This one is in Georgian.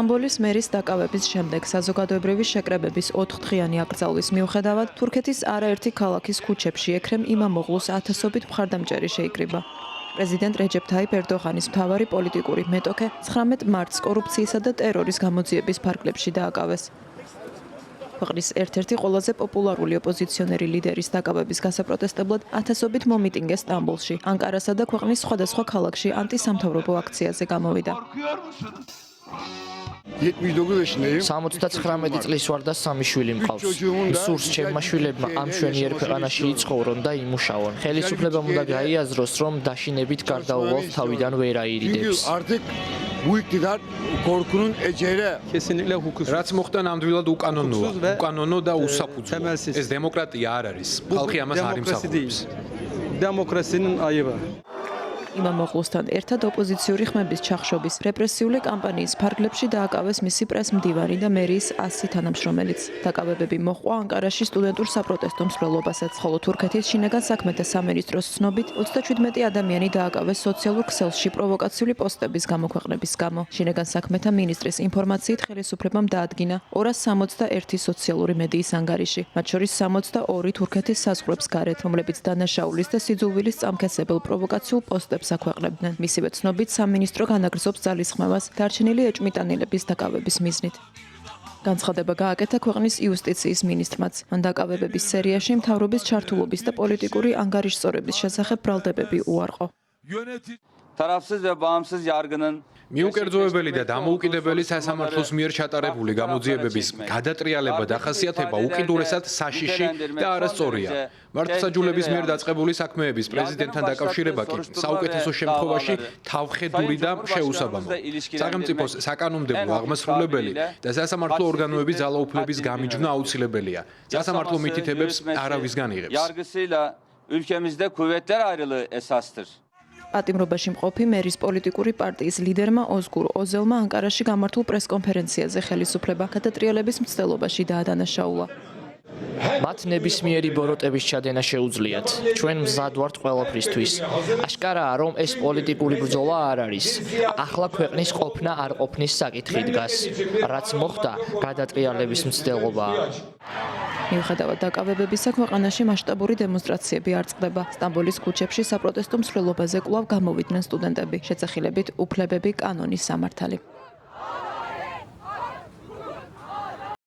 სტამბოლის მერის დაკავების შემდეგ საზოგადოებრივი შეკრებების 4-დღიანი აკრძალვის მიუხედავად თურქეთის არაერთი ქალაქის ქუჩებში ექრემ იმამოღლუს ათასობით მხარდამჭერი შეიკრიბა. პრეზიდენტ რეჯეფ თაიფ ერდოღანის მთავარი პოლიტიკური მეტოქე 19 მარტს კორუფციისა და ტერორის გამოძიების ფარგლებში დააკავეს. ქვეყნის ერთ-ერთი ყველაზე პოპულარული ოპოზიციონერი ლიდერის დაკავების გასაპროტესტებლად ათასობით მომიტინგე სტამბოლში, ანკარასა და ქვეყნის სხვადასხვა ქალაქში ანტისამთავრობო აქციაზე გამოვიდა. 79 წლის ვარ და 3 შვილი მყავს. სურს ჩემმა შვილებმა ამ მშვენიერ ქვეყანაში იცხოვრონ და იმუშაონ. ხელისუფლებამ უნდა გაიაზროს, რომ დაშინებით გარდაუვალ თავიდან ვერ აირიდებს. რაც მოხდა ნამდვილად უკანონოა, უკანონო და უსაფუძვლო. ეს დემოკრატია არ არის. ხალხი ამას არ იმსახურებს. დემოკრატიის აივა. იმამოღლუსთან ერთად ოპოზიციური ხმების ჩახშობის რეპრესიული კამპანიის ფარგლებში დააკავეს მისი პრეს-მდივანი და მერიის 100 თანამშრომელიც. დაკავებები მოჰყვა ანკარაში სტუდენტურ საპროტესტო მსვლელობასაც, ხოლო თურქეთის შინაგან საქმეთა სამინისტროს ცნობით 37 ადამიანი დააკავეს სოციალურ ქსელში პროვოკაციული პოსტების გამოქვეყნების გამო. შინაგან საქმეთა მინისტრის ინფორმაციით ხელისუფლებამ დაადგინა 261 სოციალური მედიის ანგარიში, მათ შორის 62 თურქეთის საზღვრებს გარეთ, რომლებიც დანაშაულის და სიძულვილის წამქესებელ პროვოკაციულ პოსტებს აქვეყნებდნენ. მისივე ცნობით სამინისტრო განაგრძობს ძალისხმევას დარჩენილი ეჭვმიტანილების დაკავების მიზნით. განცხადება გააკეთა ქვეყნის იუსტიციის მინისტრმაც. მან დაკავებების სერიაში მთავრობის ჩართულობის და პოლიტიკური ანგარიშსწორების შესახებ ბრალდებები უარყო. Tarafsız ve bağımsız yargının მიუკერძოებელი და დამოუკიდებელი სასამართლოს მიერ ჩატარებული გამოძიებების გადატრიალება დახასიათება უკიდურესად საშიში და არასწორია. მართლმსაჯულების მიერ დაწყებული საქმეების პრეზიდენტთან დაკავშირება კი საუკეთესო შემთხვევაში თავხედური და შეუსაბამო. სახელმწიფოს საკანონმდებლო აღმასრულებელი და სასამართლო ორგანოების ძალაუფლების გამიჯვნა აუცილებელია. სასამართლო მითითებებს არავისგან იღებს. yargısıyla ülkemizde kuvvetler ayrılığı esastır. პატიმრობაში მყოფი მერის პოლიტიკური პარტიის ლიდერმა ოზგურ ოზელმა ანკარაში გამართულ პრესკონფერენციაზე ხელისუფლება გადატრიალების მცდელობაში დაადანაშაულა. მათ ნებისმიერი ბოროტების ჩადენა შეუძლიათ. ჩვენ მზად ვართ ყველაფრისთვის. აშკარაა, რომ ეს პოლიტიკური ბრძოლა არ არის. ახლა ქვეყნის ყოფნა არ ყოფნის საკითხი დგას. რაც მოხდა, გადატრიალების მცდელობაა. მიუხედავად დაკავებებისა, ქვეყანაში მასშტაბური დემონსტრაციები არ წყდება. სტამბოლის ქუჩებში საპროტესტო მსვლელობაზე კვლავ გამოვიდნენ სტუდენტები, შეწეხილებით უფლებები კანონის სამართალი.